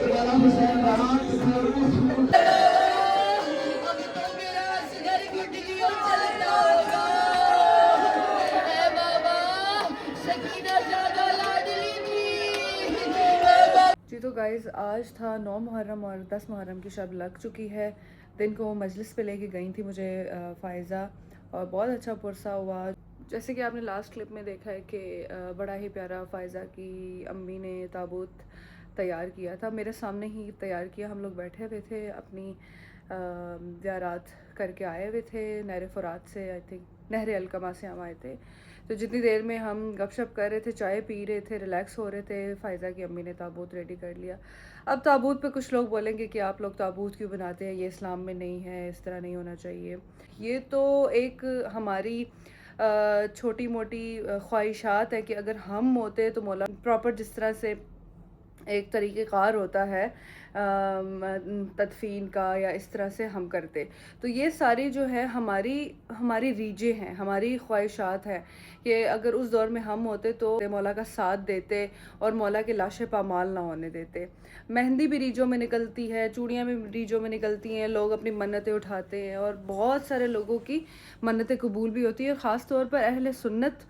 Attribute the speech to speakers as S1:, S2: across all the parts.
S1: جی تو گائز آج تھا 9 محرم اور 10 محرم کی شب لگ چکی ہے. دن کو مجلس پہ لے کے گئی تھی مجھے فائزہ, اور بہت اچھا پرسہ ہوا. جیسے کہ آپ نے لاسٹ کلپ میں دیکھا ہے کہ بڑا ہی پیارا فائزہ کی امی نے تابوت تیار کیا تھا, میرے سامنے ہی تیار کیا. ہم لوگ بیٹھے ہوئے تھے, اپنی زیارات کر کے آئے ہوئے تھے نہر فرات سے, آئی تھنک نہر القمہ سے ہم آئے تھے. تو جتنی دیر میں ہم گپ شپ کر رہے تھے, چائے پی رہے تھے, ریلیکس ہو رہے تھے, فائزہ کی امی نے تابوت ریڈی کر لیا. اب تابوت پہ کچھ لوگ بولیں گے کہ آپ لوگ تابوت کیوں بناتے ہیں, یہ اسلام میں نہیں ہے, اس طرح نہیں ہونا چاہیے. یہ تو ایک ہماری چھوٹی موٹی خواہشات ہے کہ اگر ہم ہوتے تو مولا پراپر جس طرح سے ایک طریقہ کار ہوتا ہے تدفین کا, یا اس طرح سے ہم کرتے. تو یہ ساری جو ہے ہماری ریجیں ہیں, ہماری خواہشات ہیں کہ اگر اس دور میں ہم ہوتے تو مولا کا ساتھ دیتے اور مولا کے لاشیں پامال نہ ہونے دیتے. مہندی بھی ریجوں میں نکلتی ہے, چوڑیاں بھی ریجوں میں نکلتی ہیں, لوگ اپنی منتیں اٹھاتے ہیں اور بہت سارے لوگوں کی منتیں قبول بھی ہوتی ہیں. خاص طور پر اہل سنت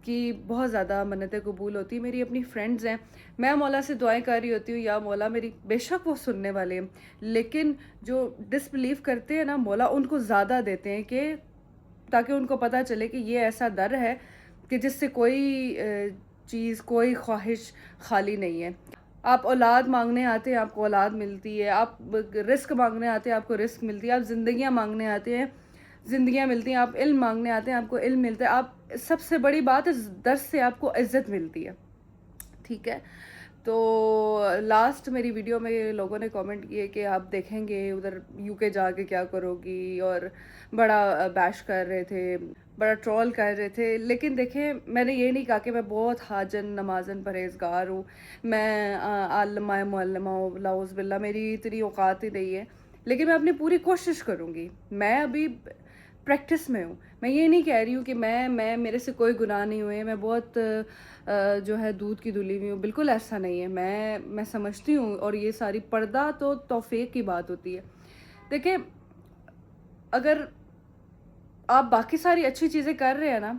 S1: کی بہت زیادہ منتیں قبول ہوتی ہیں. میری اپنی فرینڈز ہیں, میں مولا سے دعائیں کر رہی ہوتی ہوں, یا مولا میری, بے شک وہ سننے والے ہیں, لیکن جو ڈس بلیو کرتے ہیں نا, مولا ان کو زیادہ دیتے ہیں کہ تاکہ ان کو پتہ چلے کہ یہ ایسا در ہے کہ جس سے کوئی چیز, کوئی خواہش خالی نہیں ہے. آپ اولاد مانگنے آتے ہیں, آپ کو اولاد ملتی ہے. آپ رزق مانگنے آتے ہیں, آپ کو رزق ملتی ہے. آپ زندگیاں مانگنے آتے ہیں, زندگیاں ملتی ہیں. آپ علم مانگنے آتے ہیں, آپ کو علم ملتا ہے. آپ, سب سے بڑی بات ہے, درس سے آپ کو عزت ملتی ہے. ٹھیک ہے. تو لاسٹ میری ویڈیو میں لوگوں نے کامنٹ کیے کہ آپ دیکھیں گے ادھر یو کے جا کے کیا کرو گی, اور بڑا بیش کر رہے تھے, بڑا ٹرول کر رہے تھے. لیکن دیکھیں, میں نے یہ نہیں کہا کہ میں بہت حاجن نمازن پرہیزگار ہوں, میں عالمہ معلمہ ہوں, لاؤز باللہ, میری اتنی اوقات ہی نہیں ہے. لیکن میں اپنی پوری کوشش کروں گی. میں ابھی پریکٹس میں ہوں. میں یہ نہیں کہہ رہی ہوں کہ میں میرے سے کوئی گناہ نہیں ہوئے, میں بہت جو ہے دودھ کی دھلی ہوئی ہوں. بالکل ایسا نہیں ہے. میں سمجھتی ہوں, اور یہ ساری پردہ تو توفیق کی بات ہوتی ہے. دیکھیں, اگر آپ باقی ساری اچھی چیزیں کر رہے ہیں نا,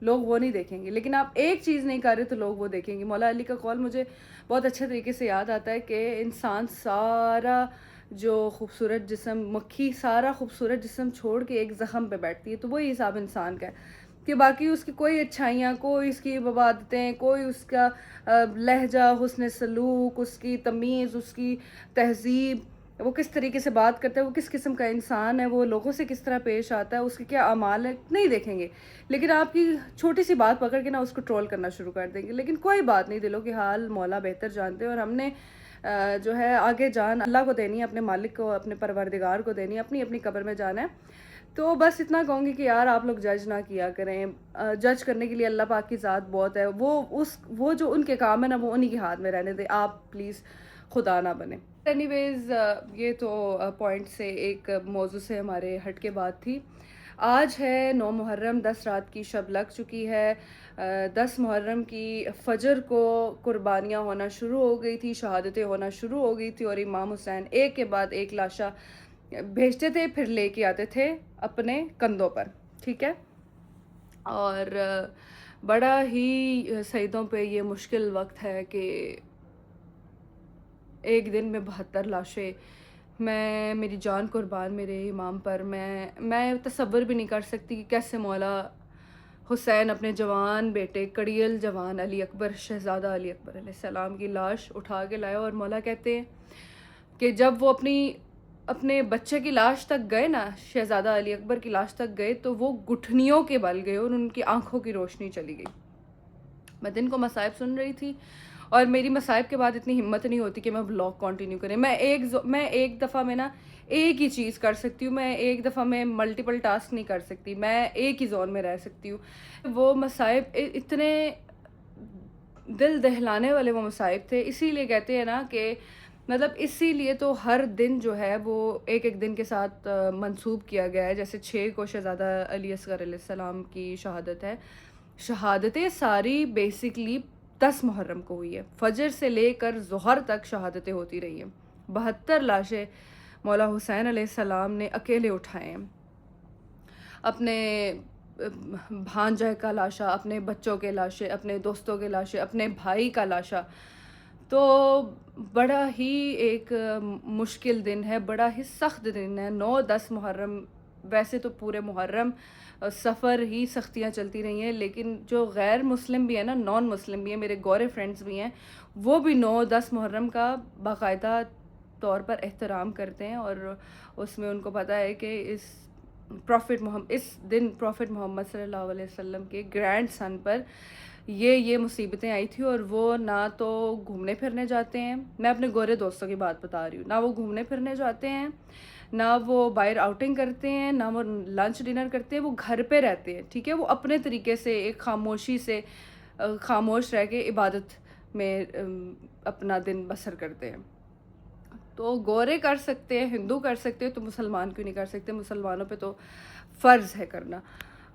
S1: لوگ وہ نہیں دیکھیں گے, لیکن آپ ایک چیز نہیں کر رہے تو لوگ وہ دیکھیں گے. مولا علی کا قول مجھے بہت اچھے طریقے سے یاد آتا ہے کہ انسان سارا جو خوبصورت جسم, مکھی سارا خوبصورت جسم چھوڑ کے ایک زخم پہ بیٹھتی ہے. تو وہی حساب انسان کا ہے کہ باقی اس کی کوئی اچھائیاں, کوئی اس کی عبادتیں, کوئی اس کا لہجہ, حسن سلوک, اس کی تمیز, اس کی تہذیب, وہ کس طریقے سے بات کرتا ہے, وہ کس قسم کا انسان ہے, وہ لوگوں سے کس طرح پیش آتا ہے, اس کے کیا اعمال ہیں, نہیں دیکھیں گے. لیکن آپ کی چھوٹی سی بات پکڑ کے نا اس کو ٹرول کرنا شروع کر دیں گے. لیکن کوئی بات نہیں, دلوں کے حال مولا بہتر جانتے ہیں, اور ہم نے جو ہے آگے جان اللہ کو دینی ہے, اپنے مالک کو, اپنے پروردگار کو دینی ہے, اپنی اپنی قبر میں جانا ہے. تو بس اتنا کہوں گی کہ یار آپ لوگ جج نہ کیا کریں. جج کرنے کے لیے اللہ پاک کی ذات بہت ہے. وہ جو ان کے کام ہے نا, وہ انہی کے ہاتھ میں رہنے دیں. آپ پلیز خدا نہ بنیں. اینی ویز, یہ تو پوائنٹ سے ایک موضوع سے ہمارے ہٹ کے بات تھی. آج ہے 9 محرم, 10 رات کی شب لگ چکی ہے. 10 محرم کی فجر کو قربانیاں ہونا شروع ہو گئی تھی, شہادتیں ہونا شروع ہو گئی تھی, اور امام حسین ایک کے بعد ایک لاشا بھیجتے تھے, پھر لے کے آتے تھے اپنے کندھوں پر. ٹھیک ہے. اور بڑا ہی شہیدوں پہ یہ مشکل وقت ہے کہ ایک دن میں 72 لاشیں. میری جان قربان میرے امام پر. میں تصور بھی نہیں کر سکتی کہ کیسے مولا حسین اپنے جوان بیٹے, کڑیل جوان علی اکبر, شہزادہ علی اکبر علیہ السلام کی لاش اٹھا کے لائے. اور مولا کہتے ہیں کہ جب وہ اپنے بچے کی لاش تک گئے نا, شہزادہ علی اکبر کی لاش تک گئے, تو وہ گٹھنیوں کے بل گئے اور ان کی آنکھوں کی روشنی چلی گئی. میں دن کو مصائب سن رہی تھی, اور میری مصائب کے بعد اتنی ہمت نہیں ہوتی کہ میں ولاگ کنٹینیو کریں. میں ایک دفعہ میں نا ایک ہی چیز کر سکتی ہوں. میں ایک دفعہ میں ملٹیپل ٹاسک نہیں کر سکتی. میں ایک ہی زون میں رہ سکتی ہوں. وہ مصائب اتنے دل دہلانے والے وہ مصائب تھے. اسی لیے کہتے ہیں نا کہ مطلب اسی لیے تو ہر دن جو ہے وہ ایک ایک دن کے ساتھ منسوب کیا گیا ہے. جیسے 6 کو شہزادہ علی اصغر علیہ السلام کی شہادت ہے. شہادتیں ساری بیسکلی 10 محرم کو ہوئی ہے. فجر سے لے کر ظہر تک شہادتیں ہوتی رہی ہیں. 72 لاشیں مولا حسین علیہ السلام نے اکیلے اٹھائے ہیں. اپنے بھانجے کا لاشا، اپنے بچوں کے لاشیں، اپنے دوستوں کے لاشیں، اپنے بھائی کا لاشا. تو بڑا ہی ایک مشکل دن ہے، بڑا ہی سخت دن ہے. 9-10 محرم، ویسے تو پورے محرم سفر ہی سختیاں چلتی رہی ہیں، لیکن جو غیر مسلم بھی ہیں نا، نان مسلم بھی ہیں، میرے گورے فرینڈز بھی ہیں، وہ بھی 9-10 محرم کا باقاعدہ طور پر احترام کرتے ہیں. اور اس میں ان کو پتہ ہے کہ اس دن پروفٹ محمد صلی اللہ علیہ وسلم کے گرینڈ سن پر یہ مصیبتیں آئی تھی. اور وہ نہ تو گھومنے پھرنے جاتے ہیں، میں اپنے گورے دوستوں کی بات بتا رہی ہوں، نہ وہ گھومنے پھرنے جاتے ہیں، نہ وہ باہر آؤٹنگ کرتے ہیں، نہ وہ لنچ ڈنر کرتے ہیں. وہ گھر پہ رہتے ہیں، ٹھیک ہے، وہ اپنے طریقے سے ایک خاموشی سے خاموش رہ کے عبادت میں اپنا دن بسر کرتے ہیں. تو گورے کر سکتے ہیں، ہندو کر سکتے ہیں، تو مسلمان کیوں نہیں کر سکتے؟ مسلمانوں پہ تو فرض ہے کرنا.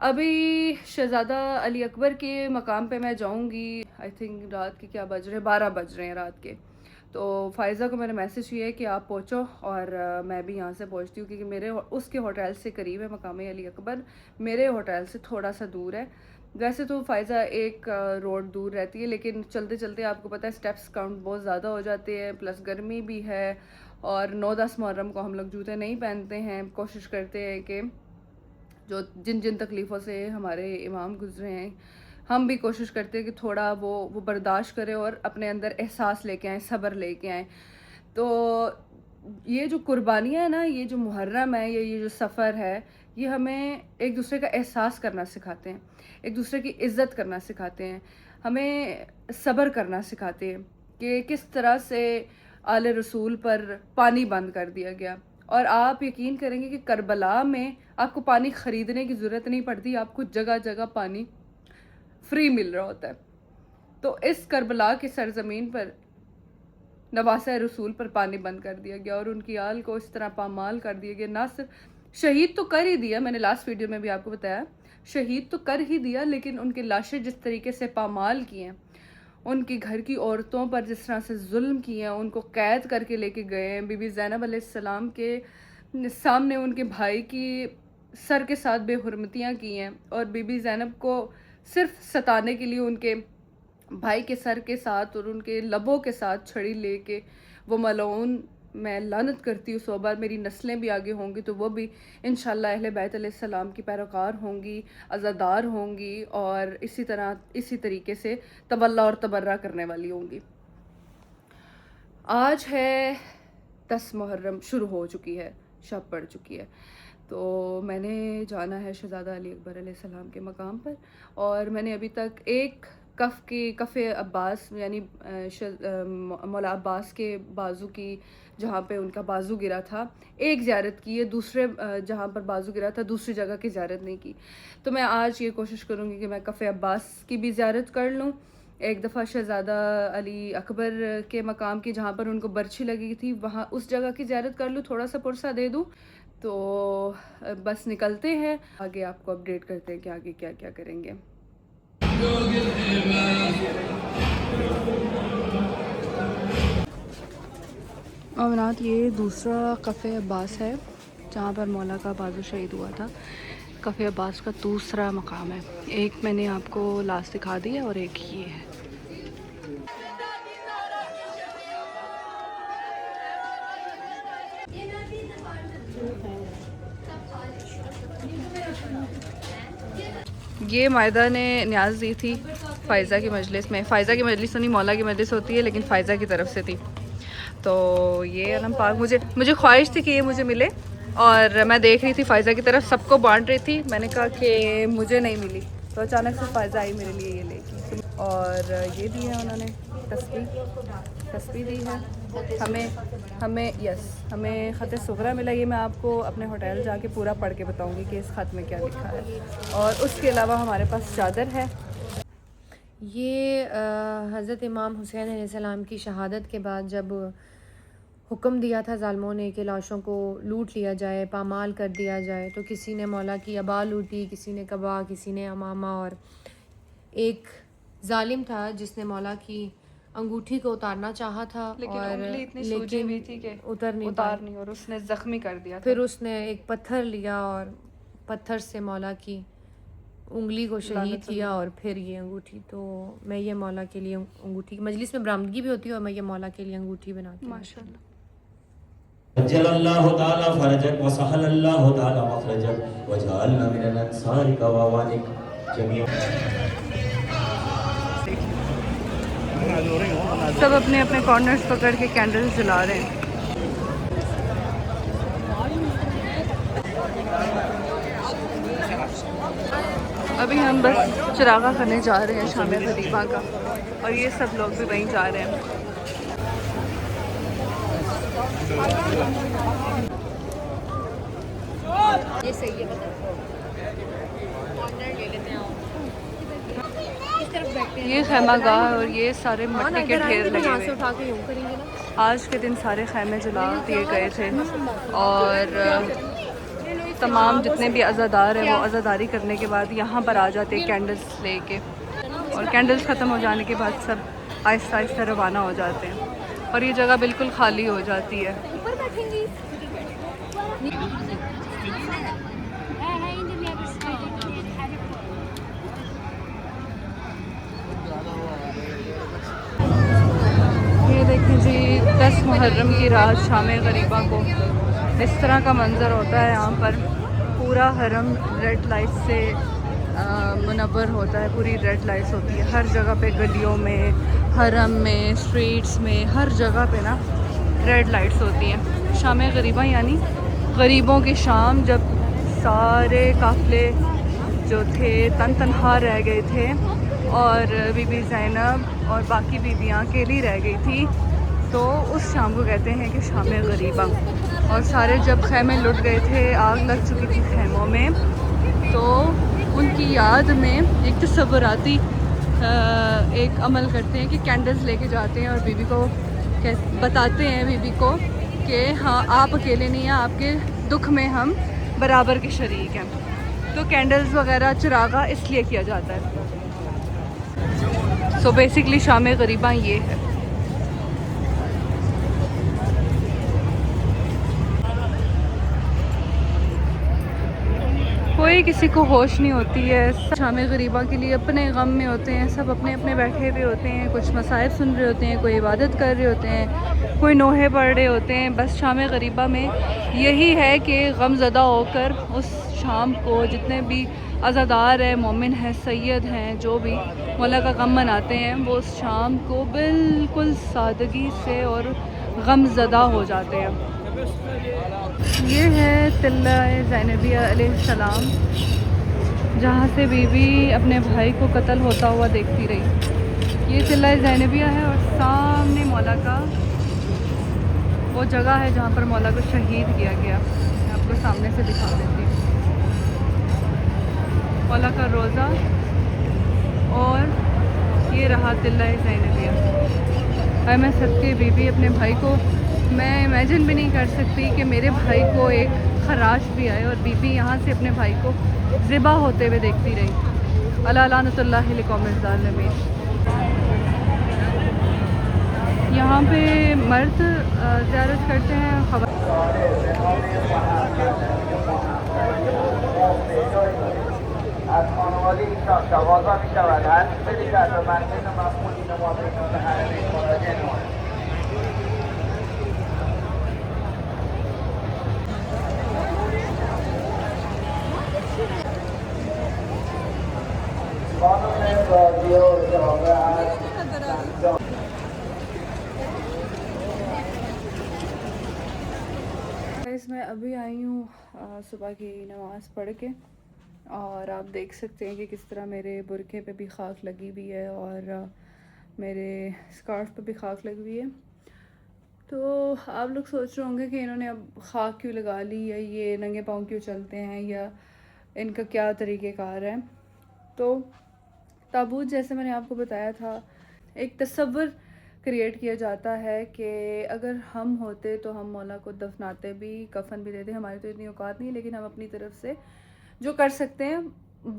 S1: ابھی شہزادہ علی اکبر کے مقام پہ میں جاؤں گی. آئی تھنک رات کے کیا بج رہے ہیں، 12 بج رہے ہیں رات کے. تو فائزہ کو میں نے میسج کیا ہے کہ آپ پہنچو، اور میں بھی یہاں سے پہنچتی ہوں، کیونکہ اس کے ہوٹل سے قریب ہے مقام علی اکبر، میرے ہوٹل سے تھوڑا سا دور ہے. ویسے تو فائزہ ایک روڈ دور رہتی ہے، لیکن چلتے چلتے آپ کو پتہ ہے اسٹیپس کاؤنٹ بہت زیادہ ہو جاتے ہیں، پلس گرمی بھی ہے. اور 9-10 محرم کو ہم لوگ جوتے نہیں پہنتے ہیں. کوشش کرتے ہیں کہ جن تکلیفوں سے ہمارے امام گزرے ہیں، ہم بھی کوشش کرتے ہیں کہ تھوڑا وہ برداشت کریں اور اپنے اندر احساس لے کے آئیں، صبر لے کے آئیں. تو یہ جو قربانیاں ہیں نا، یہ جو محرم ہے، یہ جو سفر ہے، یہ ہمیں ایک دوسرے کا احساس کرنا سکھاتے ہیں، ایک دوسرے کی عزت کرنا سکھاتے ہیں، ہمیں صبر کرنا سکھاتے ہیں کہ کس طرح سے آل رسول پر پانی بند کر دیا گیا. اور آپ یقین کریں گے کہ کربلا میں آپ کو پانی خریدنے کی ضرورت نہیں پڑتی، آپ کو جگہ جگہ پانی فری مل رہا ہوتا ہے. تو اس کربلا کی سرزمین پر نواسہ رسول پر پانی بند کر دیا گیا، اور ان کی آل کو اس طرح پامال کر دیا گیا. نہ صرف شہید تو کر ہی دیا، میں نے لاسٹ ویڈیو میں بھی آپ کو بتایا، شہید تو کر ہی دیا، لیکن ان کی لاشیں جس طریقے سے پامال کی ہیں، ان کی گھر کی عورتوں پر جس طرح سے ظلم کیے ہیں، ان کو قید کر کے لے کے گئے ہیں. بی بی زینب علیہ السلام کے سامنے ان کے بھائی کی سر کے ساتھ بے حرمتیاں کی ہیں، اور بی بی زینب کو صرف ستانے کے لیے ان کے بھائی کے سر کے ساتھ اور ان کے لبوں کے ساتھ چھڑی لے کے وہ ملعون، میں لعنت کرتی ہوں 100 بار، میری نسلیں بھی آگے ہوں گی تو وہ بھی انشاءاللہ اہل بیت علیہ السلام کی پیروکار ہوں گی، عزادار ہوں گی، اور اسی طریقے سے تولا اور تبرہ کرنے والی ہوں گی. آج ہے 10 محرم، شروع ہو چکی ہے، شب پڑ چکی ہے. تو میں نے جانا ہے شہزادہ علی اکبر علیہ السلام کے مقام پر، اور میں نے ابھی تک ایک کف عباس، یعنی مولا عباس کے بازو کی، جہاں پہ ان کا بازو گرا تھا، ایک زیارت کی ہے. دوسرے جہاں پر بازو گرا تھا دوسری جگہ کی زیارت نہیں کی. تو میں آج یہ کوشش کروں گی کہ میں کف عباس کی بھی زیارت کر لوں. ایک دفعہ شہزادہ علی اکبر کے مقام کی، جہاں پر ان کو برچھی لگی تھی، وہاں اس جگہ کی زیارت کر لوں، تھوڑا سا پرسہ دے دوں. تو بس نکلتے ہیں آگے، آپ کو اپڈیٹ کرتے ہیں کہ آگے کیا کیا کریں گے. امنات، یہ دوسرا کف عباس ہے جہاں پر مولا کا بازو شہید ہوا تھا. کف عباس کا دوسرا مقام ہے. ایک میں نے آپ کو لاسٹ دکھا دی ہے، اور ایک یہ ہے. یہ مائدہ نے نیاز دی تھی فائزہ کی مجلس میں. فائزہ کی مجلس تو نہیں، مولا کی مجلس ہوتی ہے، لیکن فائزہ کی طرف سے تھی. تو یہ علم پاک، مجھے خواہش تھی کہ یہ مجھے ملے، اور میں دیکھ رہی تھی فائزہ کی طرف، سب کو بانٹ رہی تھی. میں نے کہا کہ مجھے نہیں ملی، تو اچانک سے فائزہ آئی میرے لیے یہ لے کے. اور یہ دی ہے انہوں نے تسبیح دی ہے ہمیں خط صغرا ملا. یہ میں آپ کو اپنے ہوٹل جا کے پورا پڑھ کے بتاؤں گی کہ اس خط میں کیا لکھا ہے. اور اس کے علاوہ ہمارے پاس چادر ہے.
S2: یہ حضرت امام حسین علیہ السلام کی شہادت کے بعد جب حکم دیا تھا ظالموں نے کہ لاشوں کو لوٹ لیا جائے، پامال کر دیا جائے، تو کسی نے مولا کی عبا لوٹی، کسی نے قبا، کسی نے امامہ، اور ایک ظالم تھا جس نے مولا کی انگوٹھی کو اتارنا چاہا تھا
S1: لیکن
S2: اور
S1: انگلی اتنی سوجی ہوئی تھی کہ
S2: اتار
S1: نہیں، اور اس نے زخمی کر دیا تھا.
S2: پھر اس نے ایک پتھر لیا اور پتھر سے مولا کی انگلی کو شہید کیا اور پھر یہ انگوٹھی. تو میں یہ مولا کے لیے انگوٹھی مجلس میں برآمدگی بھی ہوتی ہے اور میں یہ مولا کے لیے انگوٹھی بناتی ہوں.
S1: ماشاء اللہ.
S3: عجل اللہ تعالی فرجک وسہل اللہ تعالی مخرجک وجعلنا من الانصارک ووالک جميعا.
S1: سب اپنے اپنے کارنرز پکڑ کے کینڈلز جلا رہے ہیں. ابھی ہم بس چراغا کرنے جا رہے ہیں شام غریبہ کا، اور یہ سب لوگ بھی وہیں جا رہے ہیں.
S2: یہ صحیح ہے،
S1: یہ خیمہ گاہ ہے اور یہ سارے مٹی کے ڈھیر لگے ہوئے ہیں.
S2: اٹھا کے یوں کریں گے نا.
S1: آج کے دن سارے خیمے جلا دیے گئے تھے اور تمام جتنے بھی عزادار ہیں وہ عزاداری کرنے کے بعد یہاں پر آ جاتے ہیں کینڈلز لے کے، اور کینڈلز ختم ہو جانے کے بعد سب آہستہ آہستہ روانہ ہو جاتے ہیں اور یہ جگہ بالکل خالی ہو جاتی ہے. یہ دیکھیں جی 10 محرم کی رات شام غریبہ کو اس طرح کا منظر ہوتا ہے. یہاں پر پورا حرم ریڈ لائٹ سے منور ہوتا ہے، پوری ریڈ لائٹس ہوتی ہے ہر جگہ پہ، گلیوں میں، حرم میں، اسٹریٹس میں، ہر جگہ پہ نا ریڈ لائٹس ہوتی ہیں. شام غریبہ یعنی غریبوں کی شام، جب سارے قافلے جو تھے تنہا رہ گئے تھے اور بی بی زینب اور باقی بیویاں اکیلی رہ گئی تھی، تو اس شام کو کہتے ہیں کہ شام غریبہ. اور سارے جب خیمے لٹ گئے تھے، آگ لگ چکی تھی خیموں میں، تو ان کی یاد میں ایک تصوراتی ایک عمل کرتے ہیں کہ کینڈلز لے کے جاتے ہیں اور بیوی کو بتاتے ہیں بیوی کو کہ ہاں آپ اکیلے نہیں ہیں، آپ کے دکھ میں ہم برابر کے شریک ہیں. تو کینڈلز وغیرہ چراغا اس لیے کیا جاتا ہے. سو بیسکلی شام غریبہ یہ ہے. کوئی کسی کو ہوش نہیں ہوتی ہے. شام غریبہ کے لیے اپنے غم میں ہوتے ہیں، سب اپنے اپنے بیٹھے ہوئے ہوتے ہیں، کچھ مصائب سن رہے ہوتے ہیں، کوئی عبادت کر رہے ہوتے ہیں، کوئی نوحے پڑھ رہے ہوتے ہیں. بس شام غریبہ میں یہی ہے کہ غم زدہ ہو کر اس شام کو جتنے بھی عزادار ہیں، مومن ہیں، سید ہیں، جو بھی مولا کا غم مناتے ہیں، وہ اس شام کو بالکل سادگی سے اور غم زدہ ہو جاتے ہیں. یہ ہے تلہ زینبیہ علیہ السلام، جہاں سے بی بی اپنے بھائی کو قتل ہوتا ہوا دیکھتی رہی. یہ تلہ زینبیہ ہے اور سامنے مولا کا وہ جگہ ہے جہاں پر مولا کو شہید کیا گیا. میں آپ کو سامنے سے دکھا دیتی ہوں. مولا کا روضہ اور یہ رہا تلہ زینبیہ. اور میں صدقے بی بی اپنے بھائی کو، میں امیجن بھی نہیں کر سکتی کہ میرے بھائی کو ایک خراش بھی آئے اور بی بی یہاں سے اپنے بھائی کو ذبح ہوتے ہوئے دیکھتی رہی. اللہ لعنت اللہ لقوم الظالمین. یہاں پہ مرد زیارت کرتے ہیں.
S4: از خانواده ایشان تقاضا می شود هر چیزی در به منزل مفعولین ما بین الحرمین مراجعه نمایید. خانم راضیه و جامعه از
S1: میں ابھی آئی ہوں صبح کی نماز پڑھ کے، اور آپ دیکھ سکتے ہیں کہ کس طرح میرے برقعے پہ بھی خاک لگی ہوئی ہے اور میرے اسکارف پہ بھی خاک لگی ہوئی ہے. تو آپ لوگ سوچ رہے ہوں گے کہ انہوں نے اب خاک کیوں لگا لی، یا یہ ننگے پاؤں کیوں چلتے ہیں، یا ان کا کیا طریقہ کار ہے. تو تابوت، جیسے میں نے آپ کو بتایا تھا، ایک تصور کریٹ کیا جاتا ہے کہ اگر ہم ہوتے تو ہم مولا کو دفناتے بھی، کفن بھی دیتے. ہماری تو اتنی اوقات نہیں، لیکن ہم اپنی طرف سے جو کر سکتے ہیں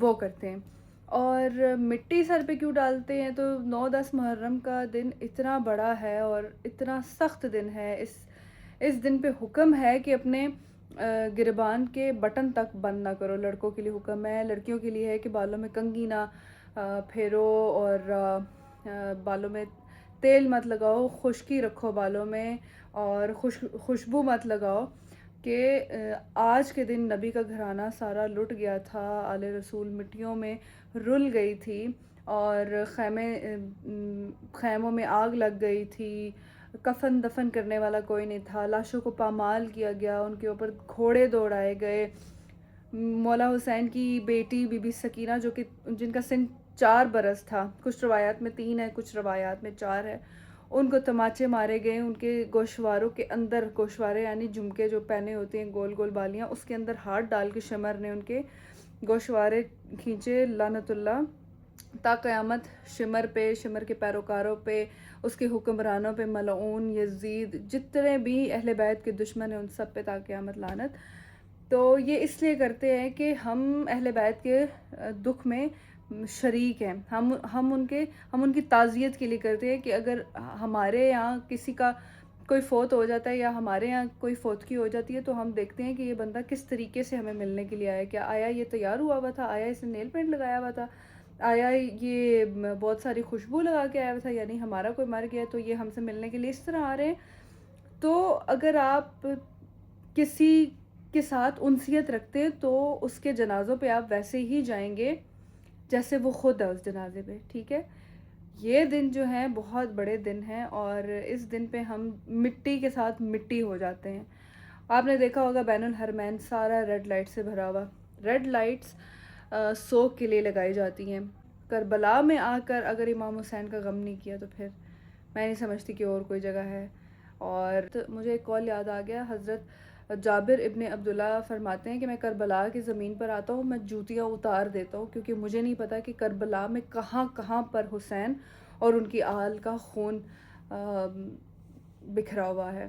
S1: وہ کرتے ہیں. اور مٹی سر پہ کیوں ڈالتے ہیں؟ تو 9-10 محرم کا دن اتنا بڑا ہے اور اتنا سخت دن ہے. اس دن پہ حکم ہے کہ اپنے گریبان کے بٹن تک بند نہ کرو. لڑکوں کے لیے حکم ہے، لڑکیوں کے لیے ہے کہ بالوں میں کنگھی نہ پھیرو اور بالوں میں تیل مت لگاؤ، خشکی رکھو بالوں میں، اور خوشبو مت لگاؤ. کہ آج کے دن نبی کا گھرانہ سارا لٹ گیا تھا، آل رسول مٹیوں میں رل گئی تھی، اور خیموں میں آگ لگ گئی تھی، کفن دفن کرنے والا کوئی نہیں تھا، لاشوں کو پامال کیا گیا، ان کے اوپر گھوڑے دوڑائے گئے. مولا حسین کی بیٹی بی بی سکینہ جو کہ جن کا سن 4 برس تھا، کچھ روایات میں 3 ہے، کچھ روایات میں 4 ہے، ان کو تماچے مارے گئے. ان کے گوشواروں کے اندر، گوشوارے یعنی جھمکے جو پہنے ہوتے ہیں گول گول بالیاں، اس کے اندر ہاتھ ڈال کے شمر نے ان کے گوشوارے کھینچے. لعنت اللہ تا قیامت شمر پہ، شمر کے پیروکاروں پہ، اس کے حکمرانوں پہ، ملعون یزید، جتنے بھی اہل بیت کے دشمن ہیں ان سب پہ تا قیامت لعنت. تو یہ اس لیے کرتے ہیں کہ ہم اہل بیت کے دکھ میں شریک ہیں. ہم ان کی تعزیت کے لیے کرتے ہیں کہ اگر ہمارے یہاں کسی کا کوئی فوت ہو جاتا ہے یا ہمارے یہاں کوئی فوتگی ہو جاتی ہے تو ہم دیکھتے ہیں کہ یہ بندہ کس طریقے سے ہمیں ملنے کے لیے آیا. کیا آیا یہ تیار ہوا تھا؟ آیا اس نے نیل پینٹ لگایا ہوا تھا؟ آیا یہ بہت ساری خوشبو لگا کے آیا ہوا تھا؟ یعنی ہمارا کوئی مر گیا تو یہ ہم سے ملنے کے لیے اس طرح آ رہے ہیں. تو اگر آپ کسی کے ساتھ انسیت رکھتے ہیں تو اس کے جنازوں پہ آپ ویسے ہی جائیں گے جیسے وہ خود ہے اس جنازے پہ. ٹھیک ہے، یہ دن جو ہیں بہت بڑے دن ہیں، اور اس دن پہ ہم مٹی کے ساتھ مٹی ہو جاتے ہیں. آپ نے دیکھا ہوگا بین الحرمین سارا ریڈ لائٹ سے بھرا ہوا. ریڈ لائٹس سوگ کے لیے لگائی جاتی ہیں. کربلا میں آ کر اگر امام حسین کا غم نہیں کیا تو پھر میں نہیں سمجھتی کہ اور کوئی جگہ ہے. اور مجھے ایک کال یاد آ گیا. حضرت جابر ابن عبداللہ فرماتے ہیں کہ میں کربلا کی زمین پر آتا ہوں، میں جوتیاں اتار دیتا ہوں، کیونکہ مجھے نہیں پتا کہ کربلا میں کہاں کہاں پر حسین اور ان کی آل کا خون بکھرا ہوا ہے.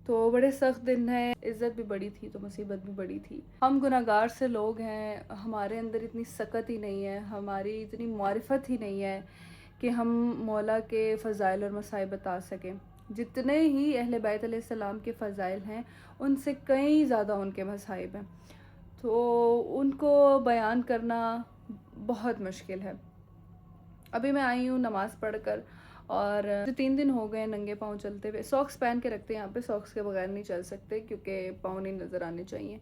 S1: تو بڑے سخت دن ہیں. عزت بھی بڑی تھی تو مصیبت بھی بڑی تھی. ہم گناہگار سے لوگ ہیں، ہمارے اندر اتنی سکت ہی نہیں ہے، ہماری اتنی معرفت ہی نہیں ہے کہ ہم مولا کے فضائل اور مصائب بتا سکیں. جتنے ہی اہل بیت علیہ السلام کے فضائل ہیں ان سے کئی زیادہ ان کے مصائب ہیں، تو ان کو بیان کرنا بہت مشکل ہے. ابھی میں آئی ہوں نماز پڑھ کر، اور 3 دن ہو گئے ننگے پاؤں چلتے ہوئے. ساکس پہن کے رکھتے ہیں یہاں پہ، ساکس کے بغیر نہیں چل سکتے کیونکہ پاؤں نہیں نظر آنے چاہیے.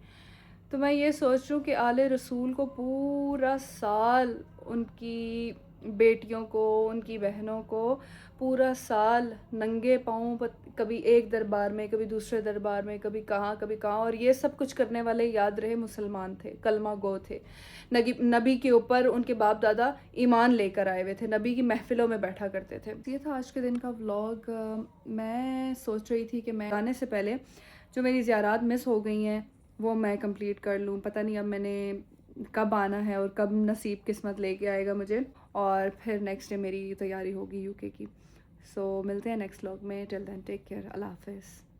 S1: تو میں یہ سوچ رہی ہوں کہ آل رسول کو پورا سال، ان کی بیٹیوں کو، ان کی بہنوں کو پورا سال ننگے پاؤں، کبھی ایک دربار میں، کبھی دوسرے دربار میں، کبھی کہاں کبھی کہاں. اور یہ سب کچھ کرنے والے یاد رہے مسلمان تھے، کلمہ گو تھے، نبی کے اوپر ان کے باپ دادا ایمان لے کر آئے ہوئے تھے، نبی کی محفلوں میں بیٹھا کرتے تھے. یہ تھا آج کے دن کا ولاگ. میں سوچ رہی تھی کہ میں آنے سے پہلے جو میری زیارات مس ہو گئی ہیں وہ میں کمپلیٹ کر لوں. پتہ نہیں اب میں نے کب آنا ہے اور کب نصیب قسمت لے کے آئے گا مجھے. اور پھر نیکسٹ ڈے میری تیاری ہوگی UK کی. سو ملتے ہیں نیکسٹ ولاگ میں. ٹل دین ٹیک کیئر. اللہ حافظ.